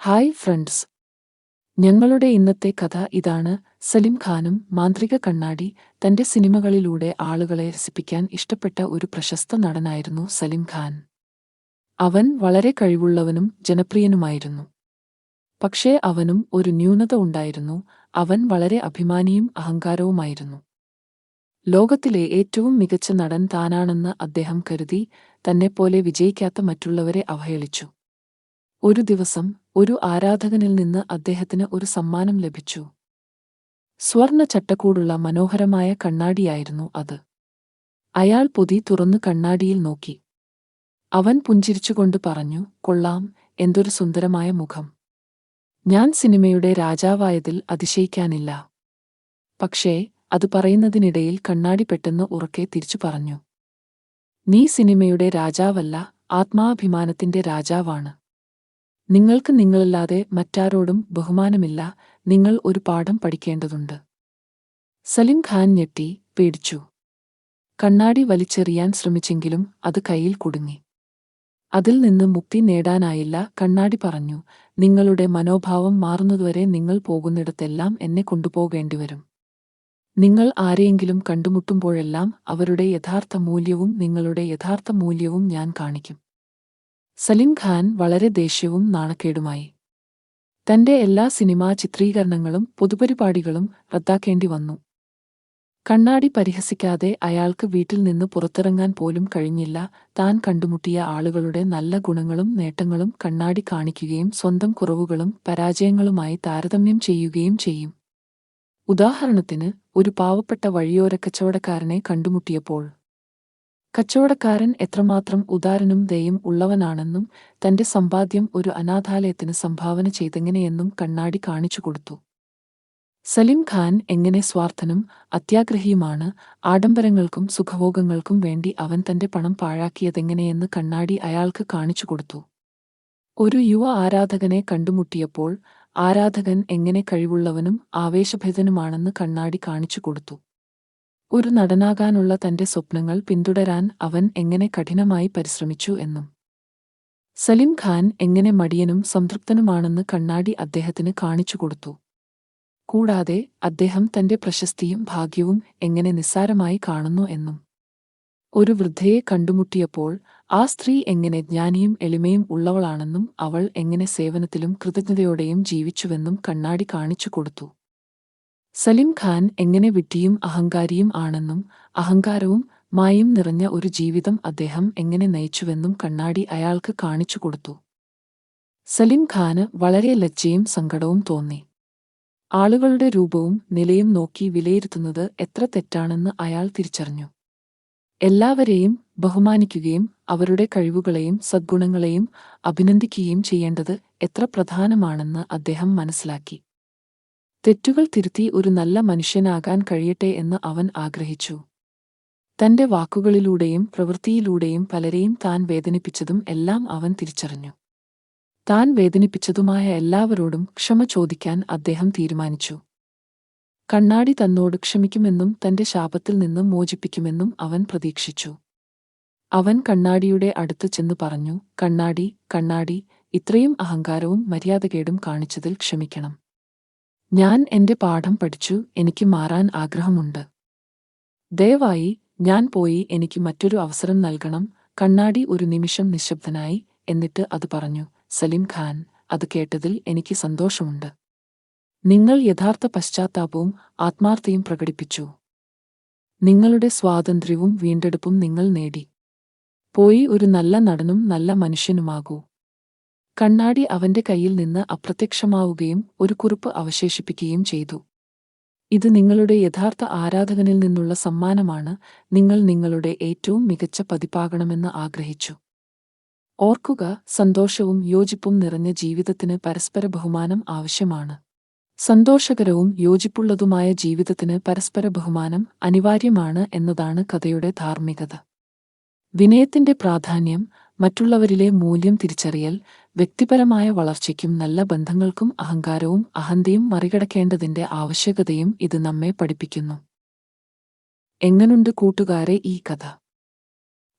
Hi friends, ഞങ്ങളുടെ ഇന്നത്തെ കഥ ഇതാണ്. സലിം ഖാനും മാന്ത്രിക കണ്ണാടി. തന്റെ സിനിമകളിലൂടെ ആളുകളെ രസിപ്പിക്കാൻ ഇഷ്ടപ്പെട്ട ഒരു പ്രശസ്ത നടനായിരുന്നു സലിം ഖാൻ. അവൻ വളരെ കഴിവുള്ളവനും ജനപ്രിയനുമായിരുന്നു. പക്ഷേ അവനും ഒരു ന്യൂനത ഉണ്ടായിരുന്നു. അവൻ വളരെ അഭിമാനിയും അഹങ്കാരവുമായിരുന്നു. ലോകത്തിലെ ഏറ്റവും മികച്ച നടൻ താനാണെന്ന് അദ്ദേഹം കരുതി. തന്നെപ്പോലെ വിജയിക്കാത്ത മറ്റുള്ളവരെ അവഹേളിച്ചു. ഒരു ദിവസം ഒരു ആരാധകനിൽ നിന്ന് അദ്ദേഹത്തിന് ഒരു സമ്മാനം ലഭിച്ചു. സ്വർണ്ണ ചട്ടക്കൂടുള്ള മനോഹരമായ കണ്ണാടിയായിരുന്നു അത്. അയാൾ പൊതി തുറന്നു കണ്ണാടിയിൽ നോക്കി. അവൻ പുഞ്ചിരിച്ചുകൊണ്ട് പറഞ്ഞു, "കൊള്ളാം, എന്തൊരു സുന്ദരമായ മുഖം. ഞാൻ സിനിമയുടെ രാജാവായതിൽ അതിശയിക്കാനില്ല." പക്ഷേ അത് പറയുന്നതിനിടയിൽ കണ്ണാടി പെട്ടെന്ന് ഉറക്കെ തിരിച്ചു പറഞ്ഞു, "നീ സിനിമയുടെ രാജാവല്ല, ആത്മാഭിമാനത്തിന്റെ രാജാവാണ്. നിങ്ങൾക്ക് നിങ്ങളല്ലാതെ മറ്റാരോടും ബഹുമാനമില്ല. നിങ്ങൾ ഒരു പാഠം പഠിക്കേണ്ടതുണ്ട്." സലിം ഖാൻ ഞെട്ടി, പേടിച്ചു. കണ്ണാടി വലിച്ചെറിയാൻ ശ്രമിച്ചെങ്കിലും അത് കയ്യിൽ കുടുങ്ങി. അതിൽ നിന്ന് മുക്തി നേടാനായില്ല. കണ്ണാടി പറഞ്ഞു, "നിങ്ങളുടെ മനോഭാവം മാറുന്നതുവരെ നിങ്ങൾ പോകുന്നിടത്തെല്ലാം എന്നെ കൊണ്ടുപോകേണ്ടിവരും. നിങ്ങൾ ആരെയെങ്കിലും കണ്ടുമുട്ടുമ്പോഴെല്ലാം അവരുടെ യഥാർത്ഥ മൂല്യവും നിങ്ങളുടെ യഥാർത്ഥ മൂല്യവും ഞാൻ കാണിക്കും." സലിം ഖാൻ വളരെ ദേഷ്യവും നാണക്കേടുമായി. തന്റെ എല്ലാ സിനിമാ ചിത്രീകരണങ്ങളും പൊതുപരിപാടികളും റദ്ദാക്കേണ്ടി വന്നു. കണ്ണാടി പരിഹസിക്കാതെ അയാൾക്ക് വീട്ടിൽ നിന്ന് പുറത്തിറങ്ങാൻ പോലും കഴിഞ്ഞില്ല. താൻ കണ്ടുമുട്ടിയ ആളുകളുടെ നല്ല ഗുണങ്ങളും നേട്ടങ്ങളും കണ്ണാടി കാണിക്കുകയും സ്വന്തം കുറവുകളും പരാജയങ്ങളുമായി താരതമ്യം ചെയ്യുകയും ചെയ്യും. ഉദാഹരണത്തിന്, ഒരു പാവപ്പെട്ട വഴിയോരക്കച്ചവടക്കാരനെ കണ്ടുമുട്ടിയപ്പോൾ കച്ചവടക്കാരൻ എത്രമാത്രം ഉദാരനും ദയയും ഉള്ളവനാണെന്നും തന്റെ സമ്പാദ്യം ഒരു അനാഥാലയത്തിന് സംഭാവന ചെയ്തെങ്ങനെയെന്നും കണ്ണാടി കാണിച്ചുകൊടുത്തു. സലിം ഖാൻ എങ്ങനെ സ്വാർത്ഥനും അത്യാഗ്രഹിയുമാണ്. ആഡംബരങ്ങൾക്കും സുഖഭോഗങ്ങൾക്കും വേണ്ടി അവൻ തന്റെ പണം പാഴാക്കിയതെങ്ങനെയെന്ന് കണ്ണാടി അയാൾക്ക് കാണിച്ചുകൊടുത്തു. ഒരു യുവ ആരാധകനെ കണ്ടുമുട്ടിയപ്പോൾ ആരാധകൻ എങ്ങനെ കഴിവുള്ളവനും ആവേശഭരിതനുമാണെന്ന് കണ്ണാടി കാണിച്ചുകൊടുത്തു. ഒരു നടനാകാനുള്ള തന്റെ സ്വപ്നങ്ങൾ പിന്തുടരാൻ അവൻ എങ്ങനെ കഠിനമായി പരിശ്രമിച്ചു എന്നും. സലിം ഖാൻ എങ്ങനെ മടിയനും സംതൃപ്തനുമാണെന്ന് കണ്ണാടി അദ്ദേഹത്തിന് കാണിച്ചുകൊടുത്തു. കൂടാതെ അദ്ദേഹം തന്റെ പ്രശസ്തിയും ഭാഗ്യവും എങ്ങനെ നിസ്സാരമായി കാണുന്നു എന്നും. ഒരു വൃദ്ധയെ കണ്ടുമുട്ടിയപ്പോൾ ആ സ്ത്രീ എങ്ങനെ ജ്ഞാനിയും എളിമയും ഉള്ളവളാണെന്നും അവൾ എങ്ങനെ സേവനത്തിലും കൃതജ്ഞതയോടെയും ജീവിച്ചുവെന്നും കണ്ണാടി കാണിച്ചുകൊടുത്തു. സലിം ഖാൻ എങ്ങനെ വിഡ്ഢിയും അഹങ്കാരിയും ആണെന്നും അഹങ്കാരവും മായയും നിറഞ്ഞ ഒരു ജീവിതം അദ്ദേഹം എങ്ങനെ നയിച്ചുവെന്നും കണ്ണാടി അയാൾക്ക് കാണിച്ചുകൊടുത്തു. സലിം ഖാന് വളരെ ലജ്ജയും സങ്കടവും തോന്നി. ആളുകളുടെ രൂപവും നിലയും നോക്കി വിലയിരുത്തുന്നത് എത്ര തെറ്റാണെന്ന് അയാൾ തിരിച്ചറിഞ്ഞു. എല്ലാവരെയും ബഹുമാനിക്കുകയും അവരുടെ കഴിവുകളെയും സദ്ഗുണങ്ങളെയും അഭിനന്ദിക്കുകയും ചെയ്യേണ്ടത് എത്ര പ്രധാനമാണെന്ന് അദ്ദേഹം മനസ്സിലാക്കി. തെറ്റുകൾ തിരുത്തി ഒരു നല്ല മനുഷ്യനാകാൻ കഴിയട്ടെ എന്ന് അവൻ ആഗ്രഹിച്ചു. തന്റെ വാക്കുകളിലൂടെയും പ്രവൃത്തിയിലൂടെയും പലരെയും താൻ വേദനിപ്പിച്ചതും എല്ലാം അവൻ തിരിച്ചറിഞ്ഞു. താൻ വേദനിപ്പിച്ചതുമായ എല്ലാവരോടും ക്ഷമ ചോദിക്കാൻ അദ്ദേഹം തീരുമാനിച്ചു. കണ്ണാടി തന്നോട് ക്ഷമിക്കുമെന്നും തന്റെ ശാപത്തിൽ നിന്ന് മോചിപ്പിക്കുമെന്നും അവൻ പ്രതീക്ഷിച്ചു. അവൻ കണ്ണാടിയുടെ അടുത്ത് ചെന്ന് പറഞ്ഞു, "കണ്ണാടി, കണ്ണാടി, ഇത്രയും അഹങ്കാരവും മര്യാദകേടും കാണിച്ചതിൽ ക്ഷമിക്കണം. ഞാൻ എന്റെ പാഠം പഠിച്ചു. എനിക്ക് മാറാൻ ആഗ്രഹമുണ്ട്. ദയവായി ഞാൻ പോയി എനിക്ക് മറ്റൊരു അവസരം നൽകണം." കണ്ണാടി ഒരു നിമിഷം നിശബ്ദനായി. എന്നിട്ട് അത് പറഞ്ഞു, "സലിം ഖാൻ, അത് കേട്ടതിൽ എനിക്ക് സന്തോഷമുണ്ട്. നിങ്ങൾ യഥാർത്ഥ പശ്ചാത്താപവും ആത്മാർത്ഥതയും പ്രകടിപ്പിച്ചു. നിങ്ങളുടെ സ്വാതന്ത്ര്യവും വീണ്ടെടുപ്പും നിങ്ങൾ നേടി. പോയി ഒരു നല്ല നടനും നല്ല മനുഷ്യനുമാകൂ." കണ്ണാടി അവന്റെ കയ്യിൽ നിന്ന് അപ്രത്യക്ഷമാവുകയും ഒരു കുറിപ്പ് അവശേഷിപ്പിക്കുകയും ചെയ്തു. "ഇത് നിങ്ങളുടെ യഥാർത്ഥ ആരാധകനിൽ നിന്നുള്ള സമ്മാനമാണ്. നിങ്ങൾ നിങ്ങളുടെ ഏറ്റവും മികച്ച പതിപ്പാകണമെന്ന് ആഗ്രഹിച്ചു. ഓർക്കുക, സന്തോഷവും യോജിപ്പും നിറഞ്ഞ ജീവിതത്തിന് പരസ്പര ബഹുമാനം ആവശ്യമാണ്. സന്തോഷകരവും യോജിപ്പുള്ളതുമായ ജീവിതത്തിന് പരസ്പര ബഹുമാനം അനിവാര്യമാണ് എന്നതാണ് കഥയുടെ ധാർമ്മികത." വിനയത്തിന്റെ പ്രാധാന്യം, മറ്റുള്ളവരിലെ മൂല്യം തിരിച്ചറിയൽ, വ്യക്തിപരമായ വളർച്ചയ്ക്കും നല്ല ബന്ധങ്ങൾക്കും അഹങ്കാരവും അഹന്തയും മറികടക്കേണ്ടതിന്റെ ആവശ്യകതയും ഇത് നമ്മെ പഠിപ്പിക്കുന്നു. എങ്ങനുണ്ട് കൂട്ടുകാരെ ഈ കഥ?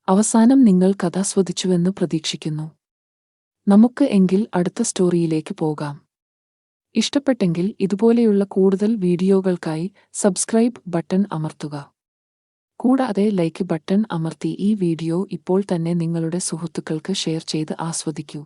അവസാനം നിങ്ങൾ കഥ ആസ്വദിച്ചുവെന്ന് പ്രതീക്ഷിക്കുന്നു. നമുക്ക് എങ്കിൽ അടുത്ത സ്റ്റോറിയിലേക്ക് പോകാം. ഇഷ്ടപ്പെട്ടെങ്കിൽ ഇതുപോലെയുള്ള കൂടുതൽ വീഡിയോകൾക്കായി സബ്സ്ക്രൈബ് ബട്ടൺ അമർത്തുക. കൂടാതെ ലൈക്ക് ബട്ടൺ അമർത്തി ഈ വീഡിയോ ഇപ്പോൾ തന്നെ നിങ്ങളുടെ സുഹൃത്തുക്കൾക്ക് ഷെയർ ചെയ്ത് ആസ്വദിക്കൂ.